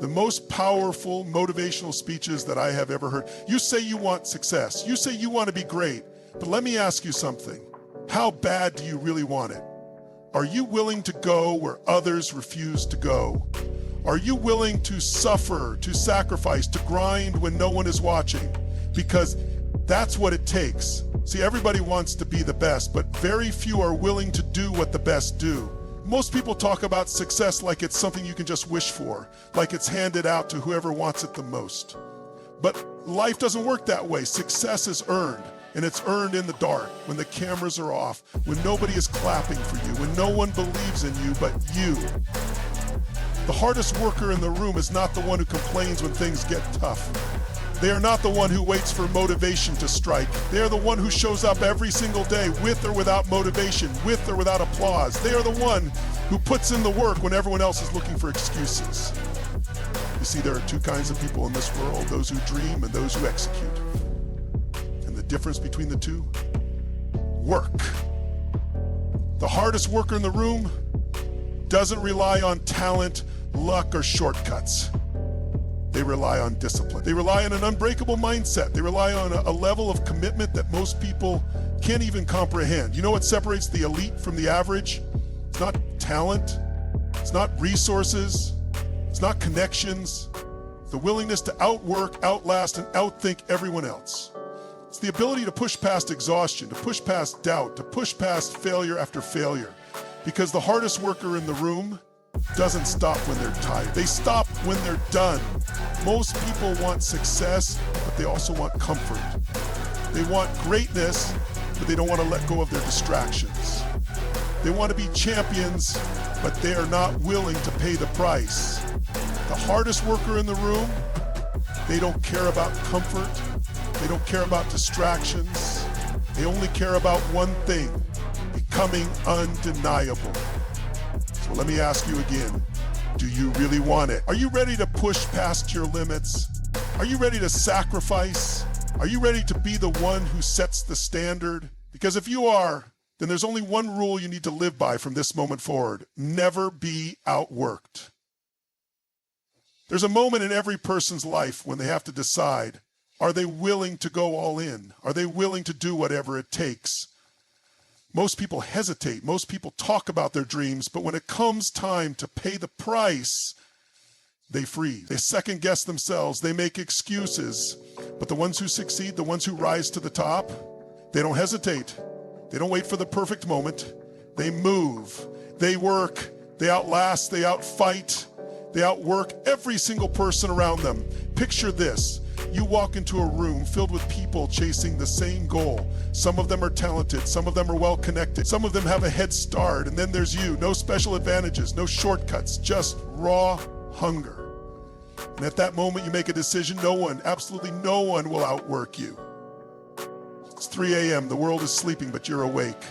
The most powerful motivational speeches that I have ever heard. You say you want success. You say you want to be great. But let me ask you something. How bad do you really want it? Are you willing to go where others refuse to go? Are you willing to suffer, to sacrifice, to grind when no one is watching? Because that's what it takes. See, everybody wants to be the best, but very few are willing to do what the best do. Most people talk about success like it's something you can just wish for, like it's handed out to whoever wants it the most. But life doesn't work that way. Success is earned, and it's earned in the dark, when the cameras are off, when nobody is clapping for you, when no one believes in you but you. The hardest worker in the room is not the one who complains when things get tough. They are not the one who waits for motivation to strike. They are the one who shows up every single day with or without motivation, with or without applause. They are the one who puts in the work when everyone else is looking for excuses. You see, there are two kinds of people in this world, those who dream and those who execute. And the difference between the two? Work. The hardest worker in the room doesn't rely on talent, luck, or shortcuts. They rely on discipline. They rely on an unbreakable mindset. They rely on a level of commitment that most people can't even comprehend. You know what separates the elite from the average? It's not talent. It's not resources. It's not connections. It's the willingness to outwork, outlast, and outthink everyone else. It's the ability to push past exhaustion, to push past doubt, to push past failure after failure. Because the hardest worker in the room doesn't stop when they're tired. They stop when they're done. Most people want success, but they also want comfort. They want greatness, but they don't want to let go of their distractions. They want to be champions, but they are not willing to pay the price. The hardest worker in the room, they don't care about comfort. They don't care about distractions. They only care about one thing: becoming undeniable. So let me ask you again, do you really want it? Are you ready to push past your limits? Are you ready to sacrifice? Are you ready to be the one who sets the standard? Because if you are, then there's only one rule you need to live by from this moment forward: never be outworked. There's a moment in every person's life when they have to decide, are they willing to go all in? Are they willing to do whatever it takes? Most people hesitate. Most people talk about their dreams, but when it comes time to pay the price, they freeze. They second guess themselves. They make excuses. But the ones who succeed, the ones who rise to the top, they don't hesitate. They don't wait for the perfect moment. They move. They work. They outlast. They outfight. They outwork every single person around them. Picture this. You walk into a room filled with people chasing the same goal. Some of them are talented, some of them are well connected, some of them have a head start, and then there's you. No special advantages, no shortcuts, just raw hunger. And at that moment you make a decision. No one, absolutely no one will outwork you. It's 3 a.m., the world is sleeping, but you're awake.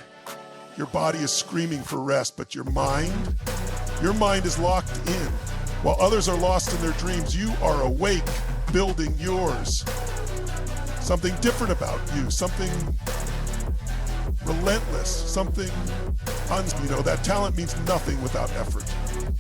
Your body is screaming for rest, but your mind is locked in. While others are lost in their dreams, you are awake, building yours. Something different about you, something relentless, something that talent means nothing without effort.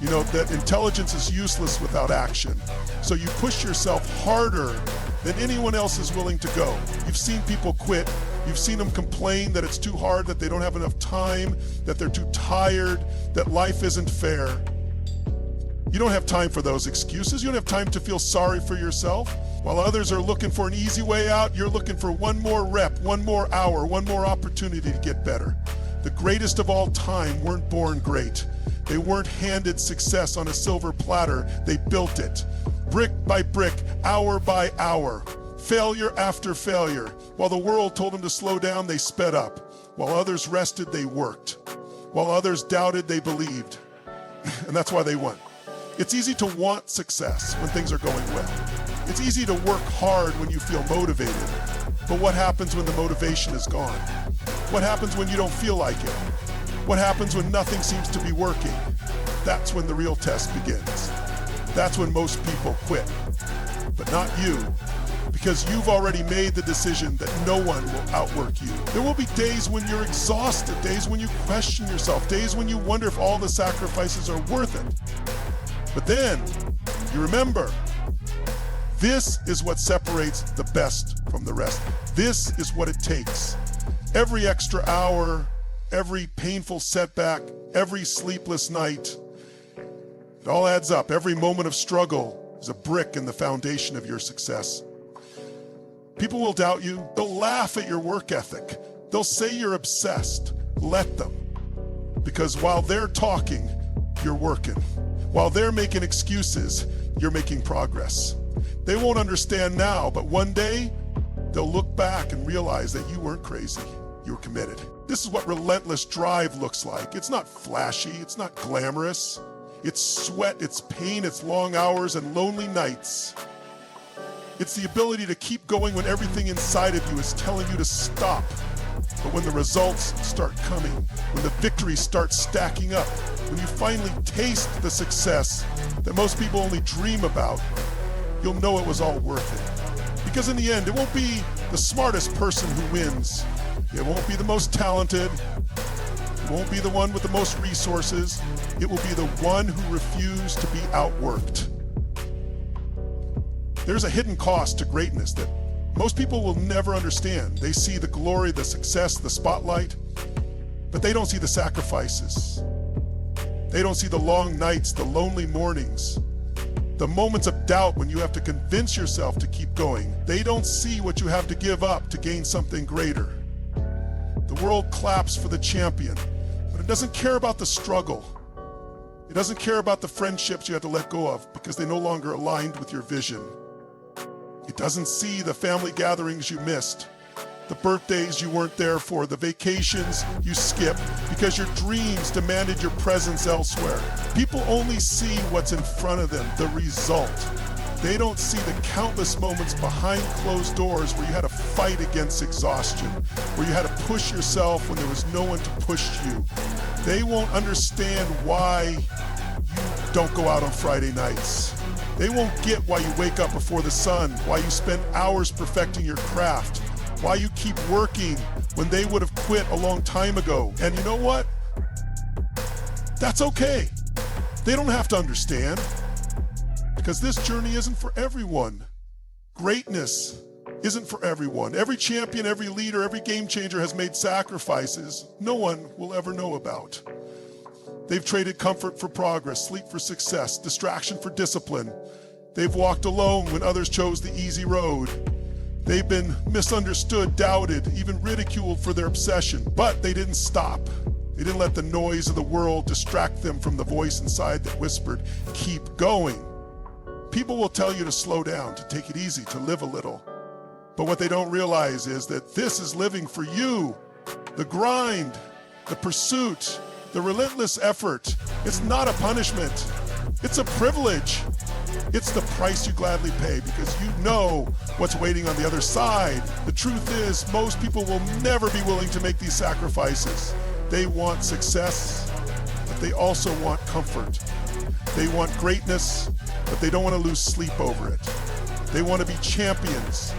That intelligence is useless without action. So you push yourself harder than anyone else is willing to go. You've seen people quit. You've seen them complain that it's too hard, that they don't have enough time, that they're too tired, that life isn't fair. You don't have time for those excuses. You don't have time to feel sorry for yourself. While others are looking for an easy way out, you're looking for one more rep, one more hour, one more opportunity to get better. The greatest of all time weren't born great. They weren't handed success on a silver platter. They built it, brick by brick, hour by hour, failure after failure. While the world told them to slow down, they sped up. While others rested, they worked. While others doubted, they believed. And that's why they won. It's easy to want success when things are going well. It's easy to work hard when you feel motivated. But what happens when the motivation is gone? What happens when you don't feel like it? What happens when nothing seems to be working? That's when the real test begins. That's when most people quit. But not you, because you've already made the decision that no one will outwork you. There will be days when you're exhausted, days when you question yourself, days when you wonder if all the sacrifices are worth it. But then, You remember, this is what separates the best from the rest. This is what it takes. Every extra hour, every painful setback, every sleepless night, it all adds up. Every moment of struggle is a brick in the foundation of your success. People will doubt you. They'll laugh at your work ethic. They'll say you're obsessed. Let them. Because while they're talking, you're working. While they're making excuses, you're making progress. They won't understand now, but one day, they'll look back and realize that you weren't crazy. You were committed. This is what relentless drive looks like. It's not flashy. It's not glamorous. It's sweat, it's pain, it's long hours and lonely nights. It's the ability to keep going when everything inside of you is telling you to stop. But when the results start coming, when the victories start stacking up, when you finally taste the success that most people only dream about, you'll know it was all worth it. Because in the end, it won't be the smartest person who wins. It won't be the most talented. It won't be the one with the most resources. It will be the one who refused to be outworked. There's a hidden cost to greatness that most people will never understand. They see the glory, the success, the spotlight, but they don't see the sacrifices. They don't see the long nights, the lonely mornings, the moments of doubt when you have to convince yourself to keep going. They don't see what you have to give up to gain something greater. The world claps for the champion, but it doesn't care about the struggle. It doesn't care about the friendships you had to let go of because they no longer aligned with your vision. It doesn't see the family gatherings you missed, the birthdays you weren't there for, the vacations you skipped because your dreams demanded your presence elsewhere. People only see what's in front of them, the result. They don't see the countless moments behind closed doors where you had to fight against exhaustion, where you had to push yourself when there was no one to push you. They won't understand why you don't go out on Friday nights. They won't get why you wake up before the sun, why you spend hours perfecting your craft, why you keep working when they would have quit a long time ago. And you know what? That's okay. They don't have to understand. Because this journey isn't for everyone. Greatness isn't for everyone. Every champion, every leader, every game changer has made sacrifices no one will ever know about. They've traded comfort for progress, sleep for success, distraction for discipline. They've walked alone when others chose the easy road. They've been misunderstood, doubted, even ridiculed for their obsession, but they didn't stop. They didn't let the noise of the world distract them from the voice inside that whispered, "Keep going." People will tell you to slow down, to take it easy, to live a little. But what they don't realize is that this is living for you. The grind, the pursuit, the relentless effort. It's not a punishment. It's a privilege. It's the price you gladly pay because you know what's waiting on the other side. The truth is, most people will never be willing to make these sacrifices. They want success, but they also want comfort. They want greatness, but they don't want to lose sleep over it. They want to be champions,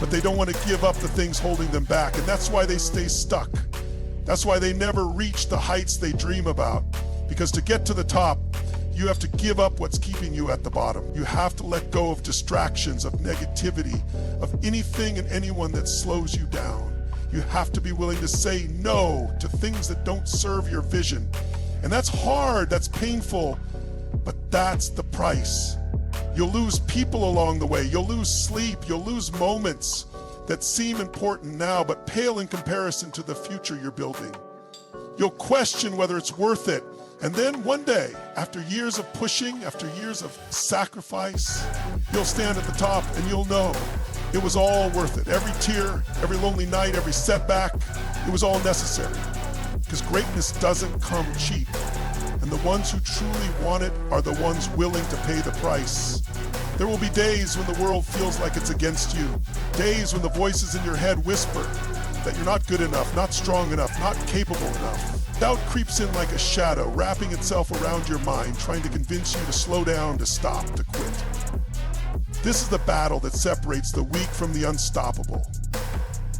but they don't want to give up the things holding them back. And that's why they stay stuck. That's why they never reach the heights they dream about. Because to get to the top, you have to give up what's keeping you at the bottom. You have to let go of distractions, of negativity, of anything and anyone that slows you down. You have to be willing to say no to things that don't serve your vision. And that's hard, that's painful, but that's the price. You'll lose people along the way. You'll lose sleep. You'll lose moments that seem important now, but pale in comparison to the future you're building. You'll question whether it's worth it. And then one day, after years of pushing, after years of sacrifice, you'll stand at the top and you'll know it was all worth it. Every tear, every lonely night, every setback, it was all necessary. Because greatness doesn't come cheap. And the ones who truly want it are the ones willing to pay the price. There will be days when the world feels like it's against you. Days when the voices in your head whisper that you're not good enough, not strong enough, not capable enough. Doubt creeps in like a shadow, wrapping itself around your mind, trying to convince you to slow down, to stop, to quit. This is the battle that separates the weak from the unstoppable.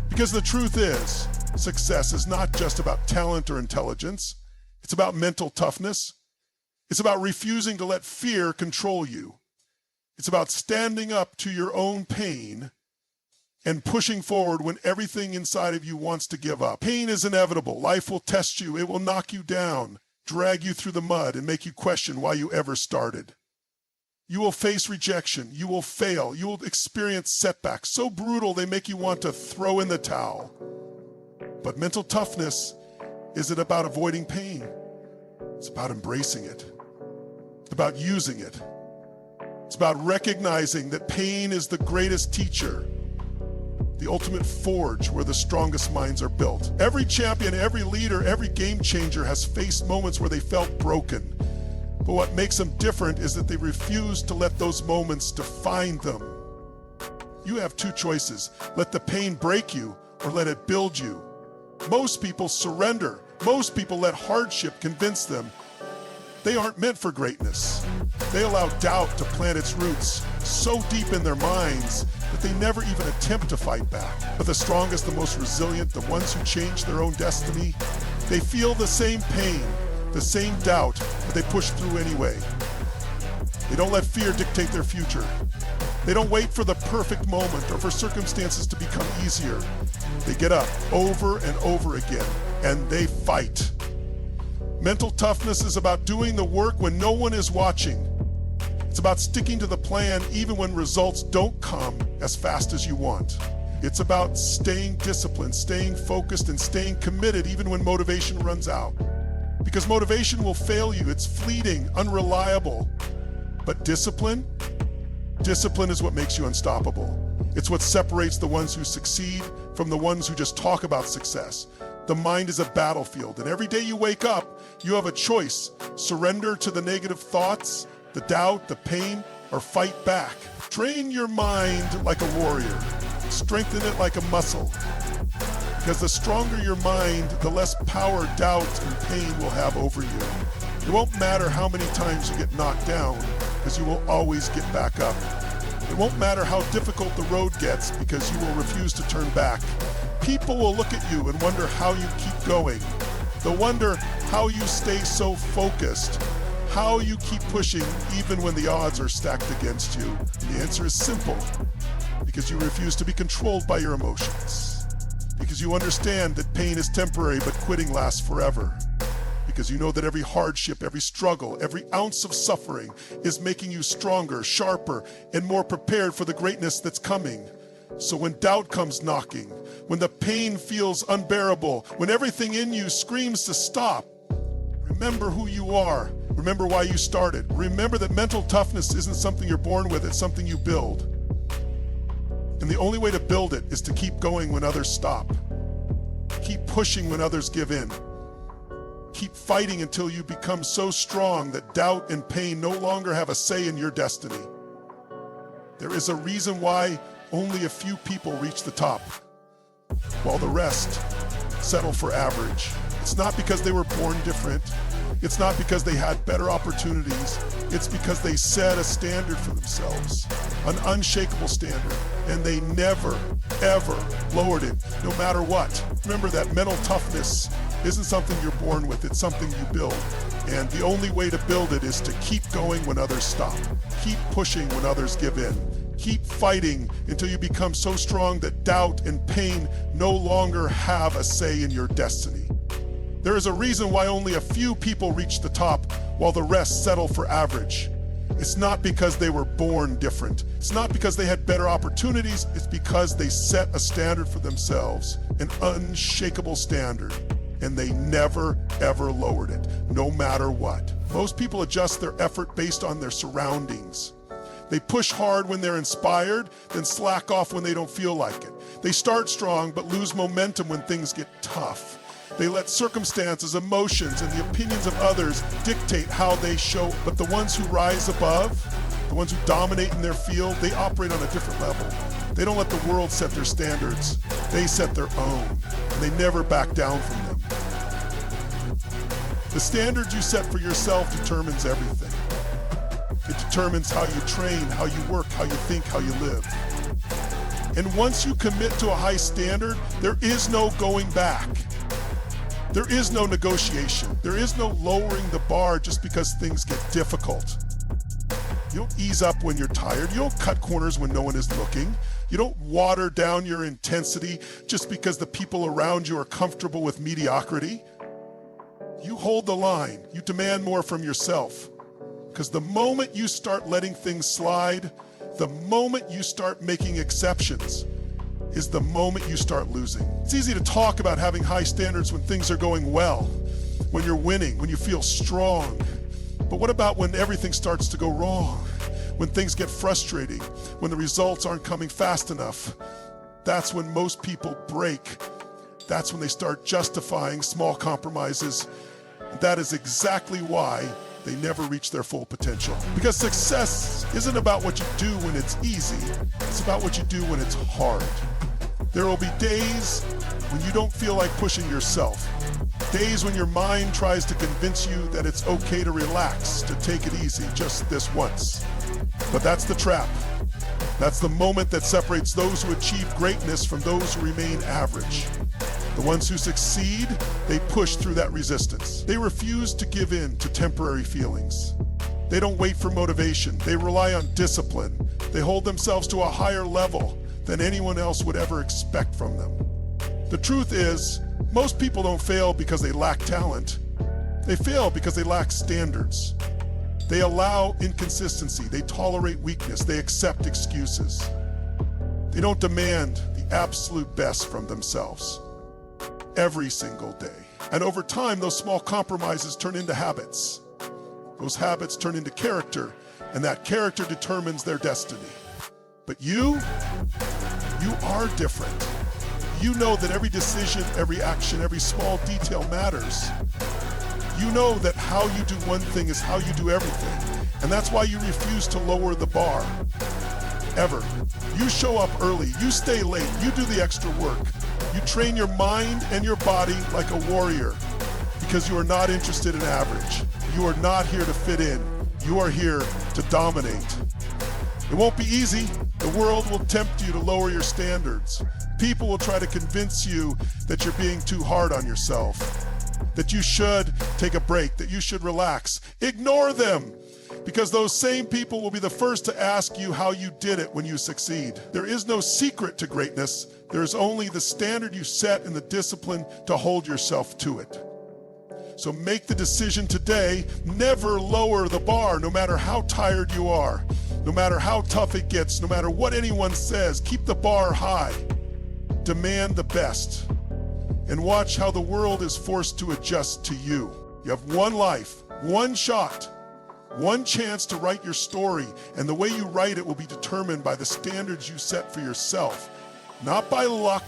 Because the truth is, success is not just about talent or intelligence. It's about mental toughness. It's about refusing to let fear control you. It's about standing up to your own pain and pushing forward when everything inside of you wants to give up. Pain is inevitable. Life will test you. It will knock you down, drag you through the mud, and make you question why you ever started. You will face rejection. You will fail. You will experience setbacks so brutal they make you want to throw in the towel. But mental toughness isn't about avoiding pain. It's about embracing it. It's about using it. It's about recognizing that pain is the greatest teacher, the ultimate forge where the strongest minds are built. Every champion, every leader, every game changer has faced moments where they felt broken. But what makes them different is that they refuse to let those moments define them. You have two choices. Let the pain break you or let it build you. Most people surrender. Most people let hardship convince them they aren't meant for greatness. They allow doubt to plant its roots so deep in their minds that they never even attempt to fight back. But the strongest, the most resilient, the ones who change their own destiny, they feel the same pain, the same doubt, but they push through anyway. They don't let fear dictate their future. They don't wait for the perfect moment or for circumstances to become easier. They get up over and over again, and they fight. Mental toughness is about doing the work when no one is watching. It's about sticking to the plan even when results don't come as fast as you want. It's about staying disciplined, staying focused, and staying committed even when motivation runs out. Because motivation will fail you. It's fleeting, unreliable. But discipline is what makes you unstoppable. It's what separates the ones who succeed from the ones who just talk about success. The mind is a battlefield, and every day you wake up, you have a choice. Surrender to the negative thoughts, the doubt, the pain, or fight back. Train your mind like a warrior. Strengthen it like a muscle. Because the stronger your mind, the less power doubt and pain will have over you. It won't matter how many times you get knocked down, because you will always get back up. It won't matter how difficult the road gets, because you will refuse to turn back. People will look at you and wonder how you keep going. They'll wonder how you stay so focused, how you keep pushing even when the odds are stacked against you. The answer is simple, because you refuse to be controlled by your emotions. Because you understand that pain is temporary, but quitting lasts forever. Because you know that every hardship, every struggle, every ounce of suffering is making you stronger, sharper, and more prepared for the greatness that's coming. So when doubt comes knocking, when the pain feels unbearable, when everything in you screams to stop, remember who you are. Remember why you started. Remember that mental toughness isn't something you're born with, it's something you build. And the only way to build it is to keep going when others stop. Keep pushing when others give in. Keep fighting until you become so strong that doubt and pain no longer have a say in your destiny. There is a reason why only a few people reach the top, while the rest settle for average. It's not because they were born different. It's not because they had better opportunities. It's because they set a standard for themselves, an unshakable standard, and they never, ever lowered it, no matter what. Remember that mental toughness isn't something you're born with, it's something you build. And the only way to build it is to keep going when others stop. Keep pushing when others give in. Keep fighting until you become so strong that doubt and pain no longer have a say in your destiny. There is a reason why only a few people reach the top while the rest settle for average. It's not because they were born different. It's not because they had better opportunities. It's because they set a standard for themselves, an unshakable standard, and they never, ever lowered it, no matter what. Most people adjust their effort based on their surroundings. They push hard when they're inspired, then slack off when they don't feel like it. They start strong but lose momentum when things get tough. They let circumstances, emotions, and the opinions of others dictate how they show. But the ones who rise above, the ones who dominate in their field, they operate on a different level. They don't let the world set their standards. They set their own, and they never back down from them. The standards you set for yourself determines everything. It determines how you train, how you work, how you think, how you live. And once you commit to a high standard, there is no going back. There is no negotiation. There is no lowering the bar just because things get difficult. You don't ease up when you're tired. You don't cut corners when no one is looking. You don't water down your intensity just because the people around you are comfortable with mediocrity. You hold the line. You demand more from yourself. Because the moment you start letting things slide, the moment you start making exceptions, is the moment you start losing. It's easy to talk about having high standards when things are going well, when you're winning, when you feel strong. But what about when everything starts to go wrong? When things get frustrating, when the results aren't coming fast enough? That's when most people break. That's when they start justifying small compromises. And that is exactly why they never reach their full potential. Because success isn't about what you do when it's easy. It's about what you do when it's hard. There will be days when you don't feel like pushing yourself. Days when your mind tries to convince you that it's okay to relax, to take it easy just this once. But that's the trap. That's the moment that separates those who achieve greatness from those who remain average. The ones who succeed, they push through that resistance. They refuse to give in to temporary feelings. They don't wait for motivation. They rely on discipline. They hold themselves to a higher level than anyone else would ever expect from them. The truth is, most people don't fail because they lack talent. They fail because they lack standards. They allow inconsistency. They tolerate weakness. They accept excuses. They don't demand the absolute best from themselves every single day. And over time, those small compromises turn into habits. Those habits turn into character, and that character determines their destiny. But you are different. You know that every decision, every action, every small detail matters. You know that how you do one thing is how you do everything. And that's why you refuse to lower the bar. Ever. You show up early, you stay late, you do the extra work. You train your mind and your body like a warrior because you are not interested in average. You are not here to fit in. You are here to dominate. It won't be easy. The world will tempt you to lower your standards. People will try to convince you that you're being too hard on yourself, that you should take a break, that you should relax. Ignore them, because those same people will be the first to ask you how you did it when you succeed. There is no secret to greatness. There is only the standard you set and the discipline to hold yourself to it. So make the decision today, never lower the bar, no matter how tired you are, no matter how tough it gets, no matter what anyone says. Keep the bar high. Demand the best. And watch how the world is forced to adjust to you. You have one life, one shot, one chance to write your story, and the way you write it will be determined by the standards you set for yourself. Not by luck,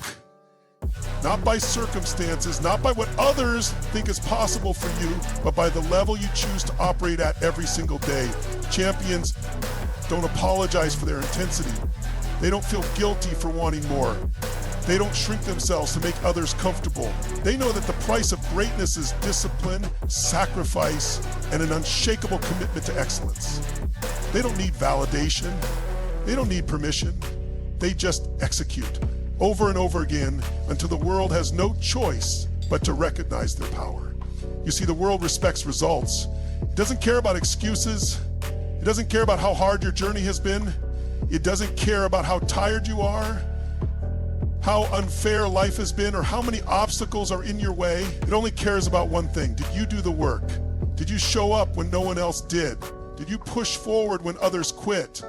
not by circumstances, not by what others think is possible for you, but by the level you choose to operate at every single day. Champions don't apologize for their intensity. They don't feel guilty for wanting more. They don't shrink themselves to make others comfortable. They know that the price of greatness is discipline, sacrifice, and an unshakable commitment to excellence. They don't need validation. They don't need permission. They just execute over and over again until the world has no choice but to recognize their power. You see, the world respects results. It doesn't care about excuses. It doesn't care about how hard your journey has been. It doesn't care about how tired you are, how unfair life has been, or how many obstacles are in your way. It only cares about one thing. Did you do the work? Did you show up when no one else did? Did you push forward when others quit?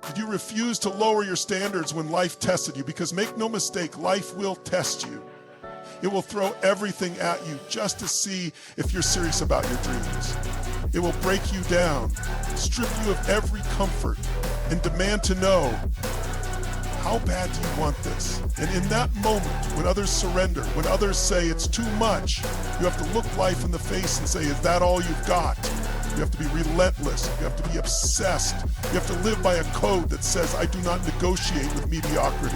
Did you refuse to lower your standards when life tested you? Because make no mistake, life will test you. It will throw everything at you just to see if you're serious about your dreams. It will break you down, strip you of every comfort, and demand to know, how bad do you want this? And in that moment, when others surrender, when others say it's too much, you have to look life in the face and say, is that all you've got? You have to be relentless. You have to be obsessed. You have to live by a code that says, I do not negotiate with mediocrity.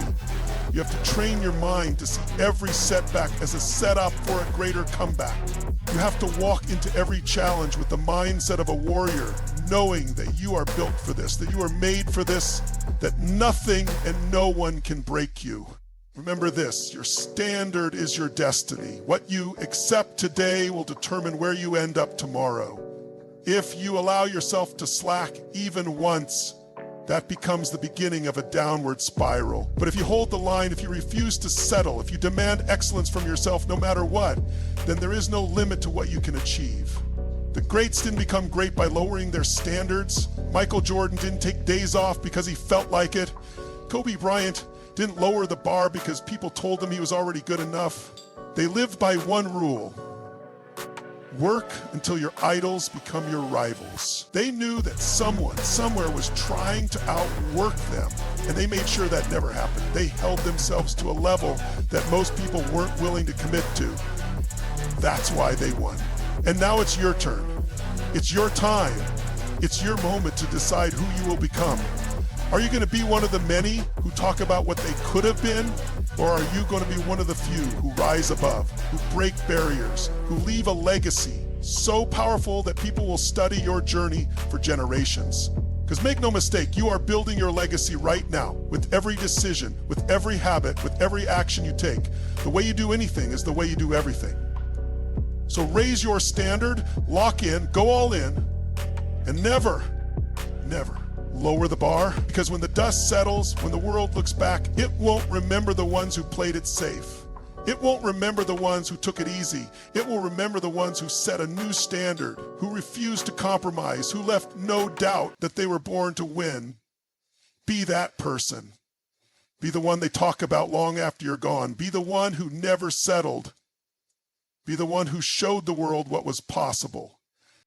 You have to train your mind to see every setback as a setup for a greater comeback. You have to walk into every challenge with the mindset of a warrior, knowing that you are built for this, that you are made for this, that nothing and no one can break you. Remember this, your standard is your destiny. What you accept today will determine where you end up tomorrow. If you allow yourself to slack even once, that becomes the beginning of a downward spiral. But if you hold the line, if you refuse to settle, if you demand excellence from yourself no matter what, then there is no limit to what you can achieve. The greats didn't become great by lowering their standards. Michael Jordan didn't take days off because he felt like it. Kobe Bryant didn't lower the bar because people told him he was already good enough. They lived by one rule: work until your idols become your rivals. They knew that someone, somewhere was trying to outwork them, and they made sure that never happened. They held themselves to a level that most people weren't willing to commit to. That's why they won. And now it's your turn. It's your time. It's your moment to decide who you will become. Are you going to be one of the many who talk about what they could have been? Or are you going to be one of the few who rise above, who break barriers, who leave a legacy so powerful that people will study your journey for generations? Because make no mistake, you are building your legacy right now with every decision, with every habit, with every action you take. The way you do anything is the way you do everything. So raise your standard, lock in, go all in, and never lower the bar, because when the dust settles, when the world looks back, it won't remember the ones who played it safe. It won't remember the ones who took it easy. It will remember the ones who set a new standard, who refused to compromise, who left no doubt that they were born to win. Be that person. Be the one they talk about long after you're gone. Be the one who never settled. Be the one who showed the world what was possible.